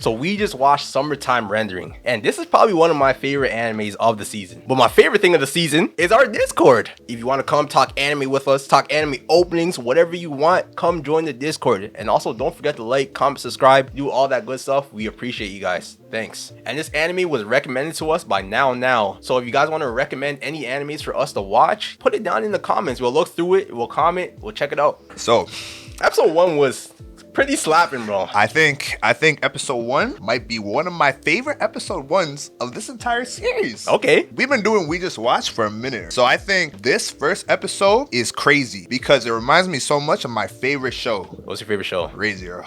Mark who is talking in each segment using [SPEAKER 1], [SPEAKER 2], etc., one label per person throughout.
[SPEAKER 1] So we just watched Summertime Rendering, and this is probably one of my favorite animes of the season. But my favorite thing of the season is our Discord. If you want to come talk anime with us, talk anime openings, whatever you want, come join the Discord. And also don't forget to like, comment, subscribe, do all that good stuff. We appreciate you guys. Thanks. And this anime was recommended to us by Now. So if you guys want to recommend any animes for us to watch, put it down in the comments. We'll look through it, we'll comment, we'll check it out.
[SPEAKER 2] So
[SPEAKER 1] episode 1 was pretty slapping, bro.
[SPEAKER 2] I think episode 1 might be one of my favorite episode 1s of this entire series.
[SPEAKER 1] Okay.
[SPEAKER 2] We've been doing We Just Watched for a minute. So I think this first episode is crazy because it reminds me so much of my favorite show.
[SPEAKER 1] What's your favorite show?
[SPEAKER 2] Re:Zero.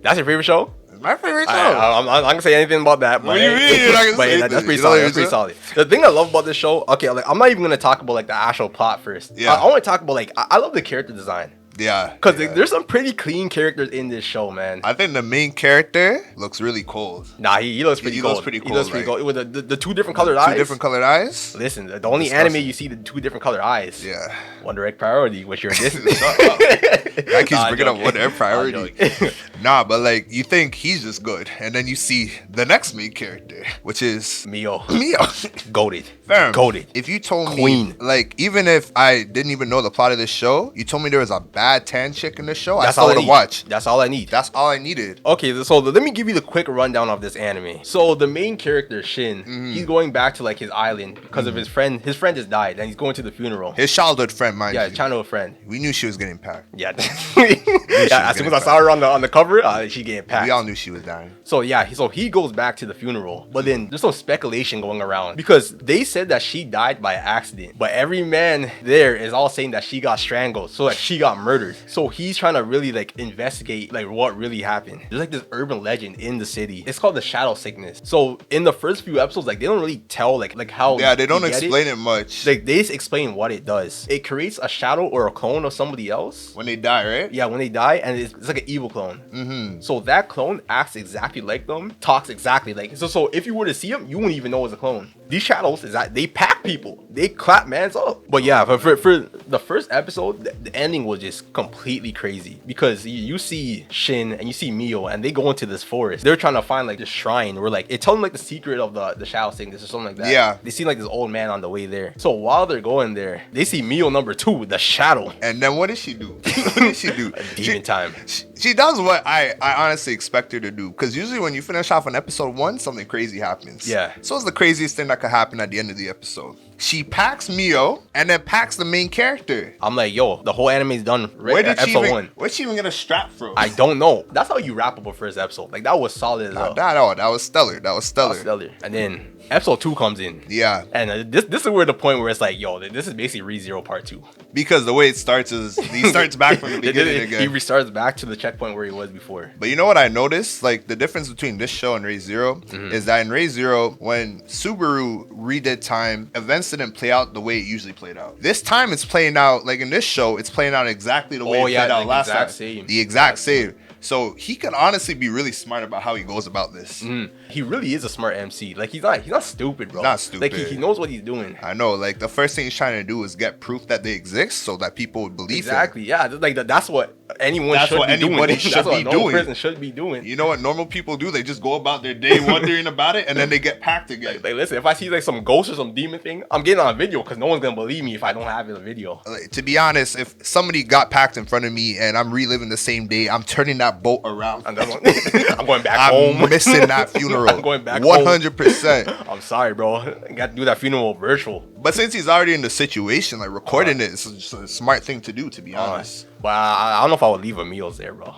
[SPEAKER 1] That's your favorite show?
[SPEAKER 2] My favorite show.
[SPEAKER 1] I'm not gonna say anything about that.
[SPEAKER 2] What do you mean? You're not gonna say
[SPEAKER 1] that's
[SPEAKER 2] anything?
[SPEAKER 1] pretty solid. That's pretty solid. The thing I love about this show, okay, like I'm not even gonna talk about like the actual plot first.
[SPEAKER 2] Yeah.
[SPEAKER 1] I want to talk about like I love the character design.
[SPEAKER 2] Yeah.
[SPEAKER 1] Because there's some pretty clean characters in this show, man.
[SPEAKER 2] I think the main character looks really cold.
[SPEAKER 1] Nah, he looks pretty cold.
[SPEAKER 2] Looks pretty cool.
[SPEAKER 1] He looks pretty cold. With the two different colored eyes.
[SPEAKER 2] Two different colored eyes?
[SPEAKER 1] Listen, the only anime you see the two different colored eyes.
[SPEAKER 2] Yeah.
[SPEAKER 1] One Direct Priority, which you're in this.
[SPEAKER 2] I keep bringing up One Direct Priority. Nah, but like you think he's just good, and then you see the next main character, which is
[SPEAKER 1] Mio. Goated.
[SPEAKER 2] Fam,
[SPEAKER 1] Goated.
[SPEAKER 2] if you told
[SPEAKER 1] Queen.
[SPEAKER 2] me, like, even if I didn't even know the plot of this show, you told me there was a bad tan chick in this show, I still would have watched.
[SPEAKER 1] That's all I need.
[SPEAKER 2] That's all I needed.
[SPEAKER 1] Okay, so let me give you the quick rundown of this anime. So the main character, Shin, he's going back to like his island because of his friend. His friend just died, and he's going to the funeral.
[SPEAKER 2] His childhood friend, mind you.
[SPEAKER 1] Yeah, childhood friend.
[SPEAKER 2] We knew she was getting packed.
[SPEAKER 1] Yeah. As soon as I saw her on the cover, she getting packed.
[SPEAKER 2] We all knew she was dying.
[SPEAKER 1] So yeah, so he goes back to the funeral, but then there's some speculation going around because they said that she died by accident, but every man there is all saying that she got strangled, so like she got murdered. So he's trying to really like investigate like what really happened. There's like this urban legend in the city. It's called the shadow sickness. So in the first few episodes, like they don't really tell like how.
[SPEAKER 2] Yeah, they don't explain it much.
[SPEAKER 1] Like they just explain what it does. It creates a shadow or a clone of somebody else
[SPEAKER 2] when they die, right?
[SPEAKER 1] Yeah, when they die, and it's like an evil clone. So that clone acts exactly like them, talks exactly like. So if you were to see him, you wouldn't even know it's a clone. These shadows is that they pack people, they clap mans up. But yeah, for the first episode, the ending was just completely crazy because you see Shin and you see Mio, and they go into this forest. They're trying to find like this shrine where like it tells them like the secret of the shadow sickness or something like that.
[SPEAKER 2] Yeah,
[SPEAKER 1] they see like this old man on the way there. So while they're going there, they see Mio number 2, the shadow.
[SPEAKER 2] And then what does she do? What does she do?
[SPEAKER 1] Demon time.
[SPEAKER 2] She does what I honestly expect her to do, because usually when you finish off on episode 1, something crazy happens.
[SPEAKER 1] Yeah.
[SPEAKER 2] So it's the craziest thing that could happen at the end of the episode. She packs Mio and then packs the main character.
[SPEAKER 1] I'm like, yo, the whole anime's done right
[SPEAKER 2] Where did
[SPEAKER 1] at episode 1.
[SPEAKER 2] Where'd she even get a strap from?
[SPEAKER 1] I don't know. That's how you wrap up a first episode. Like that was solid as hell.
[SPEAKER 2] That was stellar. That was stellar.
[SPEAKER 1] And then episode 2 comes in.
[SPEAKER 2] Yeah.
[SPEAKER 1] And this is where the point where it's like, yo, this is basically Re:Zero part 2.
[SPEAKER 2] Because the way it starts is he starts back from the beginning again.
[SPEAKER 1] He restarts back to the checkpoint where he was before.
[SPEAKER 2] But you know what I noticed? Like the difference between this show and Re:Zero is that in Re:Zero, when Subaru redid time, events didn't play out the way it usually played out. This time it's playing out, like in this show, it's playing out exactly the way it played out last time. The exact same. So he could honestly be really smart about how he goes about this.
[SPEAKER 1] He really is a smart MC. Like he's not stupid, bro.
[SPEAKER 2] Not stupid.
[SPEAKER 1] Like he knows what he's doing.
[SPEAKER 2] I know. Like the first thing he's trying to do is get proof that they exist so that people would believe
[SPEAKER 1] exactly.
[SPEAKER 2] him.
[SPEAKER 1] Yeah. Like that's what anyone should be doing. That's what a normal person should be doing.
[SPEAKER 2] You know what normal people do? They just go about their day wondering about it, and then they get packed again.
[SPEAKER 1] Like listen, if I see like some ghost or some demon thing, I'm getting on a video because no one's gonna believe me if I don't have it on video.
[SPEAKER 2] Like, to be honest, if somebody got packed in front of me and I'm reliving the same day, I'm turning that boat around.
[SPEAKER 1] I'm going back home.
[SPEAKER 2] I'm missing that funeral.
[SPEAKER 1] I'm going back
[SPEAKER 2] 100%.
[SPEAKER 1] I'm sorry, bro. I got to do that funeral virtual.
[SPEAKER 2] But since he's already in the situation, like recording it is just a smart thing to do, to be honest.
[SPEAKER 1] Well, I don't know if I would leave her meals there, bro.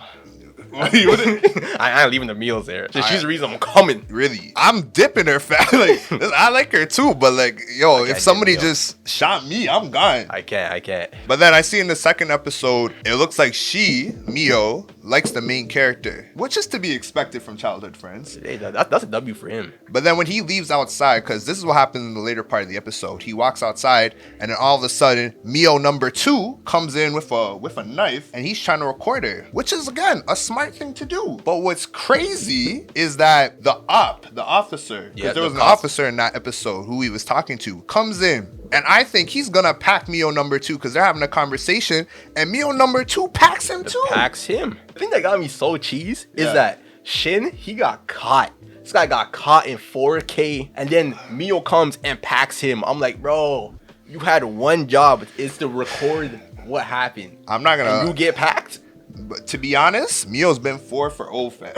[SPEAKER 2] You wouldn't?
[SPEAKER 1] I ain't leaving the meals there. She's the reason I'm coming.
[SPEAKER 2] Really? I'm dipping her fat. Like, I like her too, but like, yo, if somebody just shot me, I'm gone.
[SPEAKER 1] I can't.
[SPEAKER 2] But then I see in the second episode, it looks like Mio, likes the main character, which is to be expected from childhood friends.
[SPEAKER 1] Hey, that's a W for him.
[SPEAKER 2] But then when he leaves outside, because this is what happens in the later part of the episode, he walks outside, and then all of a sudden, Mio number 2 comes in with a knife, and he's trying to record her, which is again a smart thing to do. But what's crazy is that the officer, because there was an officer in that episode who he was talking to, comes in, and I think he's gonna pack Mio number 2 because they're having a conversation, and Mio number 2 packs him too.
[SPEAKER 1] Packs him. The thing that got me so cheese is that Shin, he got caught. This guy got caught in 4K, and then Mio comes and packs him. I'm like, bro, you had one job, is to record what happened.
[SPEAKER 2] I'm not gonna.
[SPEAKER 1] And you get packed.
[SPEAKER 2] But to be honest, Mio's been 4 for O, fam.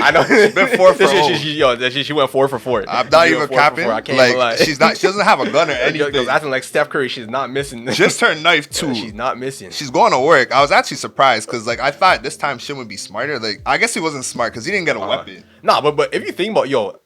[SPEAKER 1] I know.
[SPEAKER 2] She's been 4 for O.
[SPEAKER 1] She went 4 for 4.
[SPEAKER 2] I'm not even capping.
[SPEAKER 1] I can't
[SPEAKER 2] like
[SPEAKER 1] lie.
[SPEAKER 2] she doesn't have a gun or anything.
[SPEAKER 1] Yo, acting like Steph Curry, she's not missing.
[SPEAKER 2] Just her knife too.
[SPEAKER 1] She's not missing.
[SPEAKER 2] She's going to work. I was actually surprised because like I thought this time Shin would be smarter. Like I guess he wasn't smart because he didn't get a weapon.
[SPEAKER 1] Nah, but if you think about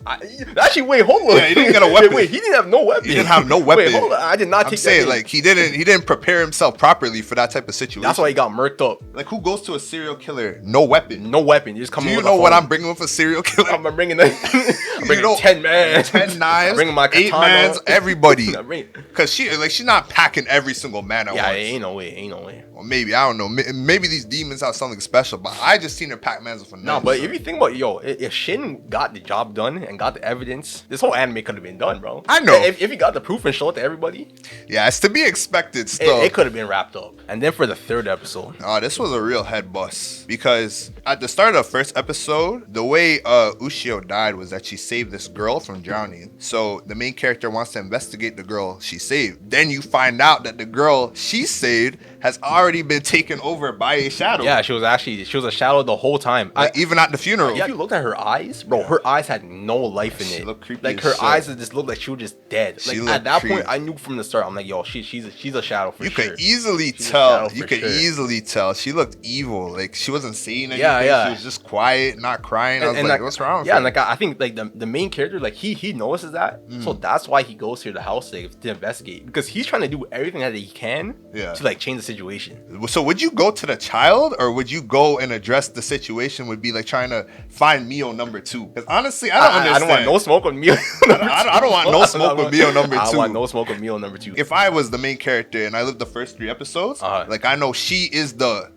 [SPEAKER 1] actually wait, hold on.
[SPEAKER 2] Yeah, he didn't get a weapon.
[SPEAKER 1] Wait, he didn't have no weapon.
[SPEAKER 2] He didn't have no weapon.
[SPEAKER 1] Wait, hold on. I did not
[SPEAKER 2] I'm
[SPEAKER 1] take
[SPEAKER 2] saying
[SPEAKER 1] that.
[SPEAKER 2] Like he didn't prepare himself properly for that type of situation.
[SPEAKER 1] That's why he got murked up.
[SPEAKER 2] Like who goes to a serial killer? No weapon.
[SPEAKER 1] No weapon. You just come.
[SPEAKER 2] Do you know what I'm bringing with a serial killer?
[SPEAKER 1] I'm bringing 10 man,
[SPEAKER 2] 10 knives,
[SPEAKER 1] I'm bringing my
[SPEAKER 2] 8
[SPEAKER 1] katana.
[SPEAKER 2] mans, everybody.
[SPEAKER 1] I'm bringing-
[SPEAKER 2] Cause she's not packing every single man at
[SPEAKER 1] Yeah,
[SPEAKER 2] once.
[SPEAKER 1] ain't no way.
[SPEAKER 2] Or maybe I don't know. Maybe these demons have something special, but I just seen her pack mans with a knife.
[SPEAKER 1] No, but if you think about if Shin got the job done and got the evidence, this whole anime could have been done, bro.
[SPEAKER 2] I know.
[SPEAKER 1] If he got the proof and showed it to everybody,
[SPEAKER 2] yeah, it's to be expected. Still,
[SPEAKER 1] it could have been wrapped up. And then for the third episode,
[SPEAKER 2] this was a real head bust because at the start of the first episode, the way Ushio died was that she saved this girl from drowning. So the main character wants to investigate the girl she saved. Then you find out that the girl she saved has already been taken over by a shadow.
[SPEAKER 1] yeah, she was a shadow the whole time.
[SPEAKER 2] Like, even at the funeral.
[SPEAKER 1] Yeah, if you looked at her eyes, bro, her eyes had no life in
[SPEAKER 2] She
[SPEAKER 1] it.
[SPEAKER 2] looked creepy
[SPEAKER 1] Like
[SPEAKER 2] as
[SPEAKER 1] her
[SPEAKER 2] shit.
[SPEAKER 1] eyes just looked like she was just dead.
[SPEAKER 2] She
[SPEAKER 1] Like
[SPEAKER 2] looked
[SPEAKER 1] at that
[SPEAKER 2] creepy.
[SPEAKER 1] point, I knew from the start. I'm like, yo, she's a shadow for
[SPEAKER 2] You
[SPEAKER 1] sure.
[SPEAKER 2] could easily
[SPEAKER 1] She's a
[SPEAKER 2] tell.
[SPEAKER 1] shadow
[SPEAKER 2] You
[SPEAKER 1] for
[SPEAKER 2] could
[SPEAKER 1] sure.
[SPEAKER 2] easily tell. She looked evil. Like she wasn't saying anything.
[SPEAKER 1] Yeah.
[SPEAKER 2] She was just quiet, not crying. I was like, what's wrong with
[SPEAKER 1] Yeah,
[SPEAKER 2] her?
[SPEAKER 1] and like I think like the main character, like he notices that, so that's why he goes to the house to investigate, because he's trying to do everything that he can to like change the situation.
[SPEAKER 2] So would you go to the child, or would you go and address the situation? Would be like trying to find Mio number 2? Because honestly, I don't understand.
[SPEAKER 1] I don't want no smoke with Mio.
[SPEAKER 2] I don't want no smoke with Mio number 2.
[SPEAKER 1] I want no smoke with Mio number 2.
[SPEAKER 2] If I was the main character and I lived the first 3 episodes, like I know she's the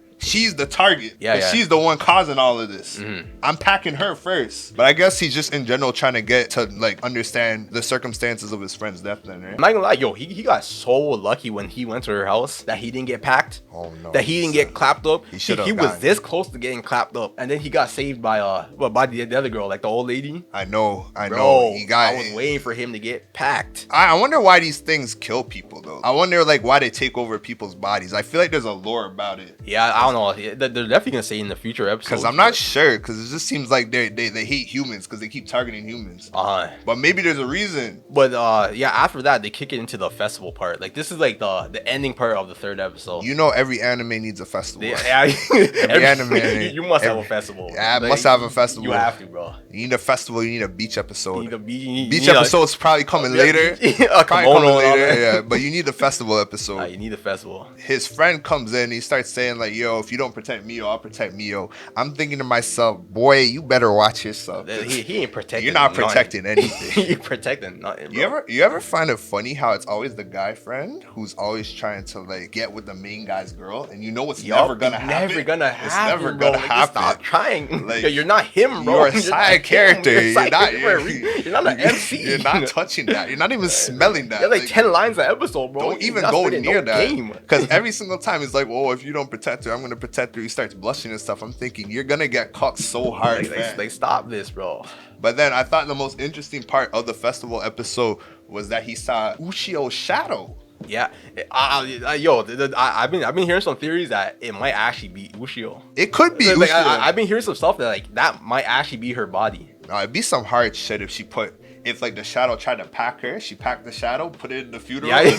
[SPEAKER 2] target.
[SPEAKER 1] Yeah.
[SPEAKER 2] She's the one causing all of this. I'm packing her first. But I guess he's just in general trying to get to like understand the circumstances of his friend's death then, right?
[SPEAKER 1] I'm not gonna lie, yo, he got so lucky when he went to her house that he didn't get packed.
[SPEAKER 2] Oh no.
[SPEAKER 1] That he didn't get clapped up.
[SPEAKER 2] He should've
[SPEAKER 1] He was
[SPEAKER 2] gotten-
[SPEAKER 1] this close to getting clapped up, and then he got saved by the other girl, like the old lady.
[SPEAKER 2] I know.
[SPEAKER 1] Bro,
[SPEAKER 2] He got
[SPEAKER 1] I was waiting for him to get packed.
[SPEAKER 2] I wonder why these things kill people though. I wonder like why they take over people's bodies. I feel like there's a lore about it.
[SPEAKER 1] Yeah, I don't know. They're definitely gonna say in the future episodes.
[SPEAKER 2] Because I'm not sure. Because it just seems like they hate humans because they keep targeting humans. But maybe there's a reason.
[SPEAKER 1] But yeah, after that they kick it into the festival part. Like this is like the ending part of the third episode.
[SPEAKER 2] You know, every anime needs a festival.
[SPEAKER 1] Yeah,
[SPEAKER 2] every anime.
[SPEAKER 1] You must have a festival.
[SPEAKER 2] Yeah,
[SPEAKER 1] Like,
[SPEAKER 2] must have a festival.
[SPEAKER 1] You have to, bro.
[SPEAKER 2] You need a festival. You need a beach episode.
[SPEAKER 1] You need
[SPEAKER 2] Beach episode's probably coming later.
[SPEAKER 1] A
[SPEAKER 2] Probably
[SPEAKER 1] kimono
[SPEAKER 2] coming
[SPEAKER 1] and all
[SPEAKER 2] later.
[SPEAKER 1] that.
[SPEAKER 2] Yeah, but you need a festival episode.
[SPEAKER 1] You need a festival.
[SPEAKER 2] His friend comes in. He starts saying like, "Yo, if you don't protect Mio, I'll protect Mio." I'm thinking to myself, boy, you better watch yourself.
[SPEAKER 1] He ain't protecting.
[SPEAKER 2] You're not
[SPEAKER 1] nothing.
[SPEAKER 2] protecting anything.
[SPEAKER 1] He protecting nothing. Bro.
[SPEAKER 2] You ever find it funny how it's always the guy friend who's always trying to like get with the main guy's girl, and you know it's never gonna happen.
[SPEAKER 1] Never gonna happen.
[SPEAKER 2] It's never
[SPEAKER 1] bro.
[SPEAKER 2] gonna
[SPEAKER 1] Like,
[SPEAKER 2] happen.
[SPEAKER 1] Stop trying.
[SPEAKER 2] Like,
[SPEAKER 1] Yo, you're not him, bro.
[SPEAKER 2] You're a side character. You're not.
[SPEAKER 1] You're not an MC.
[SPEAKER 2] You're not touching that. You're not even smelling that.
[SPEAKER 1] You have like 10 lines an episode, bro.
[SPEAKER 2] Don't
[SPEAKER 1] You're
[SPEAKER 2] even
[SPEAKER 1] not
[SPEAKER 2] go
[SPEAKER 1] spitting
[SPEAKER 2] near
[SPEAKER 1] no
[SPEAKER 2] that.
[SPEAKER 1] game.
[SPEAKER 2] Because every single time he's like, "Oh, if you don't protect her, I'm gonna protect her." He starts blushing and stuff. I'm thinking you're gonna get caught so hard.
[SPEAKER 1] Like, stop this, bro.
[SPEAKER 2] But then I thought the most interesting part of the festival episode was that he saw Ushio's shadow.
[SPEAKER 1] Yeah, I've been hearing some theories that it might actually be Ushio.
[SPEAKER 2] It could be
[SPEAKER 1] Like,
[SPEAKER 2] Ushio.
[SPEAKER 1] I've been hearing some stuff that like that might actually be her body.
[SPEAKER 2] It'd be some hard shit if like the shadow tried to pack her, she packed the shadow, put it in the funeral.
[SPEAKER 1] Yeah.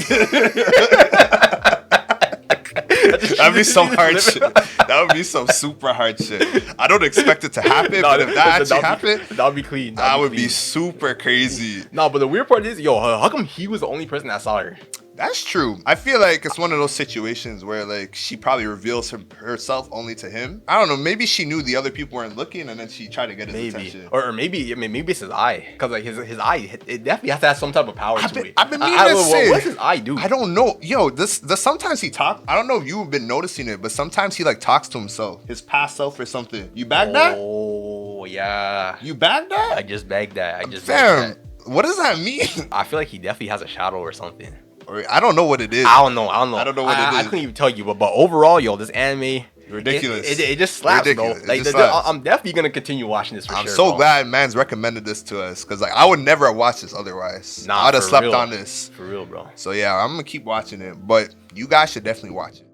[SPEAKER 2] That'd be some hard shit. That would be some super hard shit. I don't expect it to happen, but if that actually happened,
[SPEAKER 1] that'd be clean.
[SPEAKER 2] That would be super crazy.
[SPEAKER 1] No, but the weird part is, how come he was the only person that saw her?
[SPEAKER 2] That's true. I feel like it's one of those situations where like she probably reveals herself only to him. I don't know. Maybe she knew the other people weren't looking, and then she tried to get his attention.
[SPEAKER 1] Or maybe maybe it's his eye, because like his eye, it definitely has to have some type of power to it.
[SPEAKER 2] I've been meaning to say,
[SPEAKER 1] what's his eye do?
[SPEAKER 2] I don't know. Yo, this sometimes he talks. I don't know if you've been noticing it, but sometimes he like talks to himself, his past self or something. You bagged that?
[SPEAKER 1] Oh yeah.
[SPEAKER 2] You bagged that?
[SPEAKER 1] I just bagged that.
[SPEAKER 2] Fam, what does that mean?
[SPEAKER 1] I feel like he definitely has a shadow or something.
[SPEAKER 2] I don't know what it is.
[SPEAKER 1] I don't know.
[SPEAKER 2] I don't know what it is.
[SPEAKER 1] I couldn't even tell you, but overall, this anime,
[SPEAKER 2] Ridiculous.
[SPEAKER 1] It just slaps,
[SPEAKER 2] Ridiculous.
[SPEAKER 1] bro.
[SPEAKER 2] It just slaps.
[SPEAKER 1] I'm definitely gonna continue watching this.
[SPEAKER 2] I'm so glad man's recommended this to us because like I would never have watched this otherwise.
[SPEAKER 1] Nah,
[SPEAKER 2] I'd have
[SPEAKER 1] for
[SPEAKER 2] slept
[SPEAKER 1] real.
[SPEAKER 2] on this.
[SPEAKER 1] For real, bro.
[SPEAKER 2] So yeah, I'm gonna keep watching it, but you guys should definitely watch it.